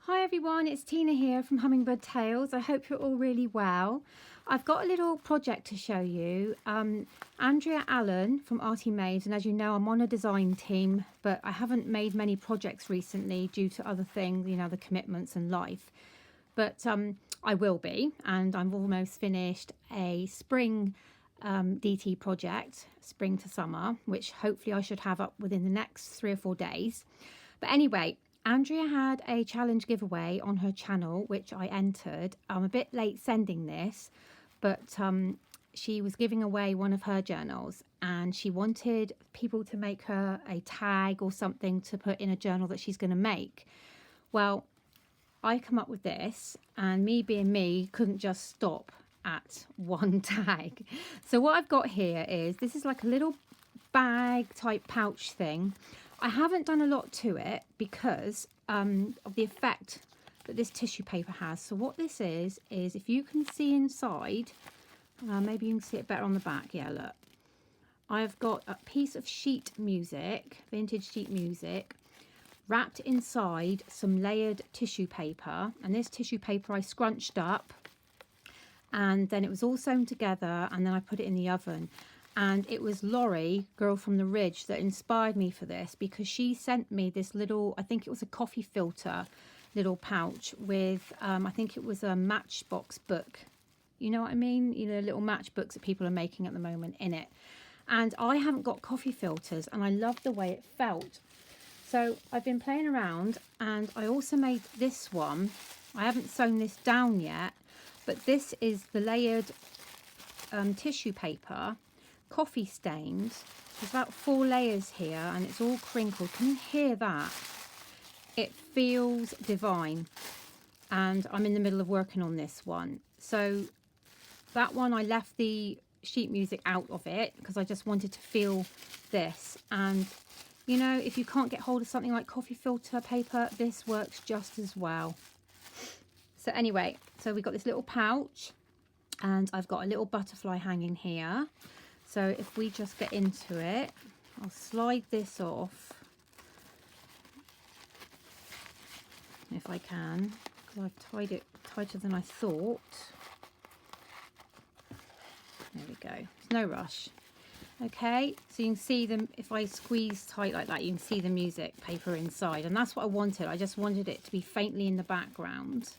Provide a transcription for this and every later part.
Hi everyone, it's Tina here from Hummingbird Tales. I hope you're all really well. I've got a little project to show you. Andrea Allen from ArtyMaze, and as you know, I'm on a design team, but I haven't made many projects recently due to other things, you know, the commitments and life. But I will be, and I'm almost finished a spring DT project, spring to summer, which hopefully I should have up within the next 3 or 4 days. But anyway, Andrea had a challenge giveaway on her channel, which I entered. I'm a bit late sending this, but she was giving away one of her journals and she wanted people to make her a tag or something to put in a journal that she's going to make. Well, I come up with this, and me being me couldn't just stop at one tag. So what I've got here is, this is like a little bag type pouch thing. I haven't done a lot to it because of the effect that this tissue paper has. So what this is if you can see inside, maybe you can see it better on the back. Yeah, look. I've got a piece of sheet music, vintage sheet music, wrapped inside some layered tissue paper. And this tissue paper I scrunched up, and then it was all sewn together, and then I put it in the oven. And it was Laurie, Girl from the Ridge, that inspired me for this, because she sent me this little, I think it was a coffee filter little pouch with, I think it was a Matchbox book. You know what I mean? You know, little matchbooks that people are making at the moment in it. And I haven't got coffee filters, and I love the way it felt. So I've been playing around, and I also made this one. I haven't sewn this down yet, but this is the layered tissue paper, coffee stained. There's about 4 layers here, and it's all crinkled. Can you hear that? It feels divine, and I'm in the middle of working on this one. So that one, I left the sheet music out of it because I just wanted to feel this. And you know, if you can't get hold of something like coffee filter paper, this works just as well. So anyway, so we've got this little pouch, and I've got a little butterfly hanging here. So if we just get into it, I'll slide this off if I can, because I've tied it tighter than I thought. There we go. There's no rush. Okay, so you can see them. If I squeeze tight like that, you can see the music paper inside, and that's what I wanted. I just wanted it to be faintly in the background.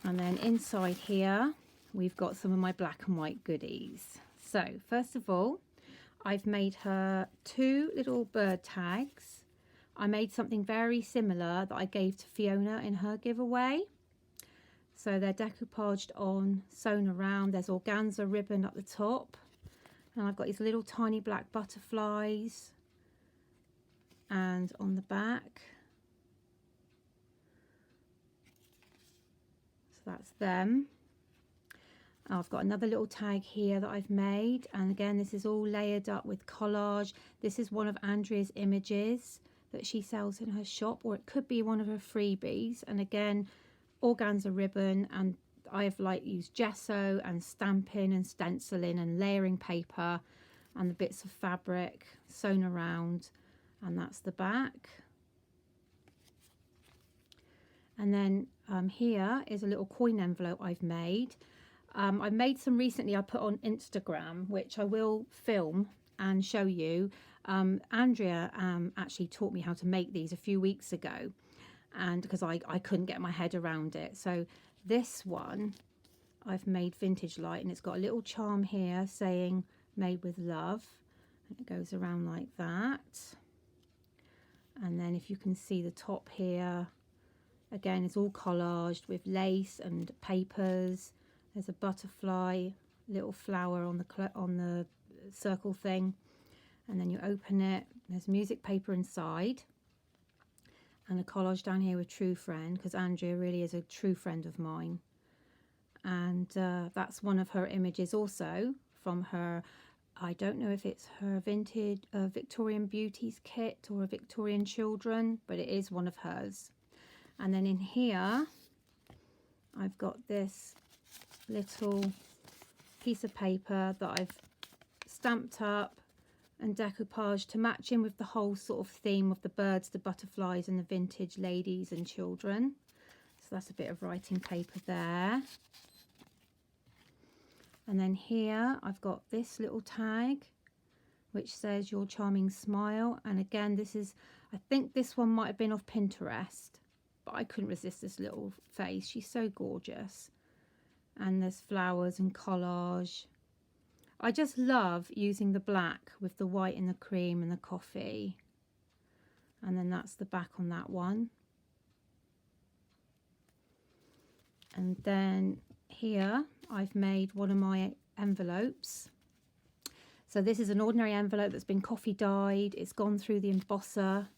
And then inside here, we've got some of my black and white goodies. So first of all, I've made her 2 little bird tags. I made something very similar that I gave to Fiona in her giveaway. So they're decoupaged on, sewn around. There's organza ribbon at the top. And I've got these little tiny black butterflies. And on the back. So that's them. I've got another little tag here that I've made, and again, this is all layered up with collage. This is one of Andrea's images that she sells in her shop, or it could be one of her freebies. And again, organza ribbon, and I've used gesso and stamping and stenciling and layering paper and the bits of fabric sewn around, and that's the back. And then here is a little coin envelope I've made. I've made some recently I put on Instagram, which I will film and show you. Andrea actually taught me how to make these a few weeks ago, and because I couldn't get my head around it. So this one I've made vintage light, and it's got a little charm here saying made with love, and it goes around like that. And then if you can see the top here, again, it's all collaged with lace and papers. There's a butterfly, little flower on the circle thing, and then you open it. There's music paper inside, and a collage down here with True Friend, because Andrea really is a true friend of mine. And that's one of her images also from her. I don't know if it's her vintage Victorian Beauties kit or a Victorian Children, but it is one of hers. And then in here, I've got this little piece of paper that I've stamped up and decoupage to match in with the whole sort of theme of the birds, the butterflies and the vintage ladies and children. So that's a bit of writing paper there. And then here I've got this little tag which says your charming smile, and again this is, I think this one might have been off Pinterest, but I couldn't resist this little face. She's so gorgeous. And there's flowers and collage. I just love using the black with the white and the cream and the coffee. And then that's the back on that one. And then here I've made one of my envelopes. So this is an ordinary envelope that's been coffee dyed. It's gone through the embosser.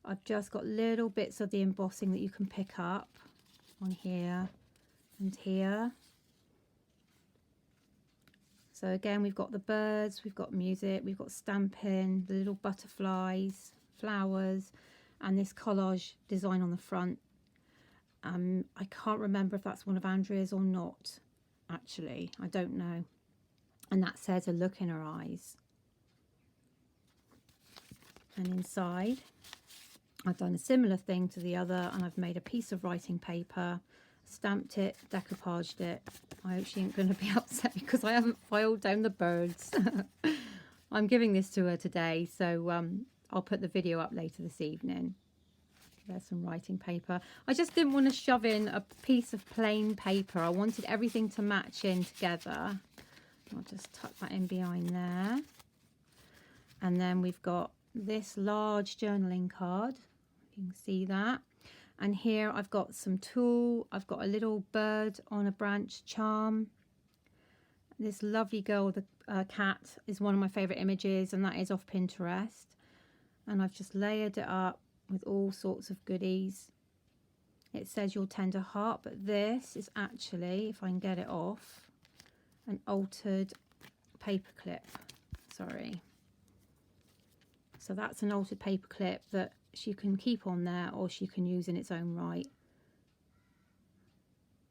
I've just got little bits of the embossing that you can pick up on here and here. So again, we've got the birds, we've got music, we've got stamping, the little butterflies, flowers, and this collage design on the front. I can't remember if that's one of Andrea's or not, actually. I don't know. And that says a look in her eyes. And inside, I've done a similar thing to the other, and I've made a piece of writing paper, stamped it, decoupaged it. I hope she ain't going to be upset because I haven't filed down the birds. I'm giving this to her today, so I'll put the video up later this evening. There's some writing paper. I just didn't want to shove in a piece of plain paper. I wanted everything to match in together. I'll just tuck that in behind there. And then we've got this large journaling card. You can see that. And here I've got some tulle. I've got a little bird on a branch charm. This lovely girl with a cat is one of my favourite images, and that is off Pinterest. And I've just layered it up with all sorts of goodies. It says your tender heart, but this is actually, if I can get it off, an altered paper clip. Sorry. So that's an altered paper clip that she can keep on there, or she can use in its own right.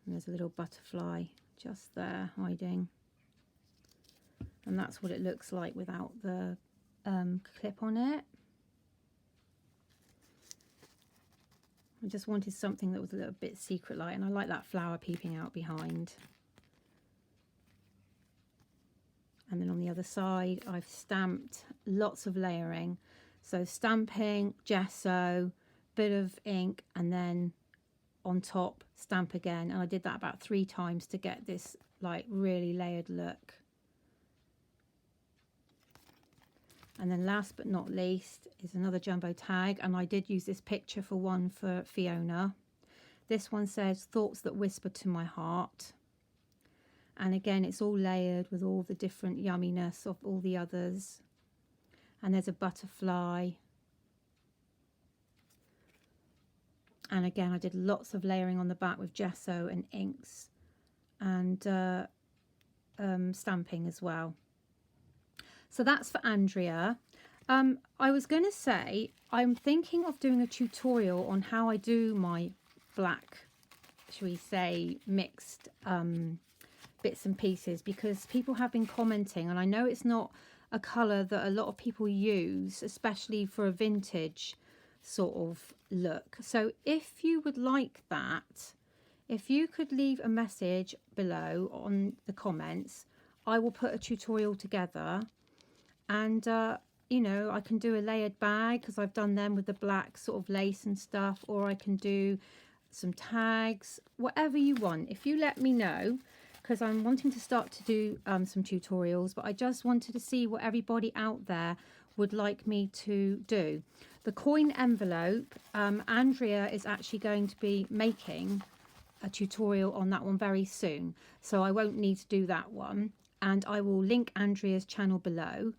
And there's a little butterfly just there hiding. And that's what it looks like without the clip on it. I just wanted something that was a little bit secret like, and I like that flower peeping out behind. And then on the other side, I've stamped lots of layering. So stamping, gesso, bit of ink, and then on top, stamp again. And I did that about 3 times to get this like really layered look. And then last but not least is another jumbo tag. And I did use this picture for one for Fiona. This one says, thoughts that whisper to my heart. And again, it's all layered with all the different yumminess of all the others. And there's a butterfly. And again, I did lots of layering on the back with gesso and inks and stamping as well. So that's for Andrea. I was going to say, I'm thinking of doing a tutorial on how I do my black, shall we say, mixed bits and pieces, because people have been commenting, and I know it's not a colour that a lot of people use, especially for a vintage sort of look. So if you would like that, if you could leave a message below on the comments, I will put a tutorial together. And you know, I can do a layered bag because I've done them with the black sort of lace and stuff, or I can do some tags, whatever you want. If you let me know, because I'm wanting to start to do some tutorials, but I just wanted to see what everybody out there would like me to do. The coin envelope, Andrea is actually going to be making a tutorial on that one very soon, so I won't need to do that one, and I will link Andrea's channel below.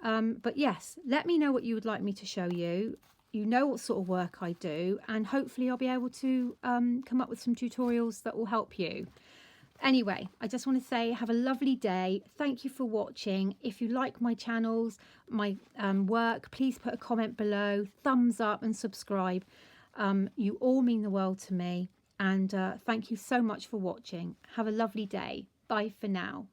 But yes, let me know what you would like me to show you. You know what sort of work I do, and hopefully I'll be able to come up with some tutorials that will help you. Anyway, I just want to say have a lovely day. Thank you for watching. If you like my channels, my work, please put a comment below, thumbs up and subscribe. You all mean the world to me, and thank you so much for watching. Have a lovely day. Bye for now.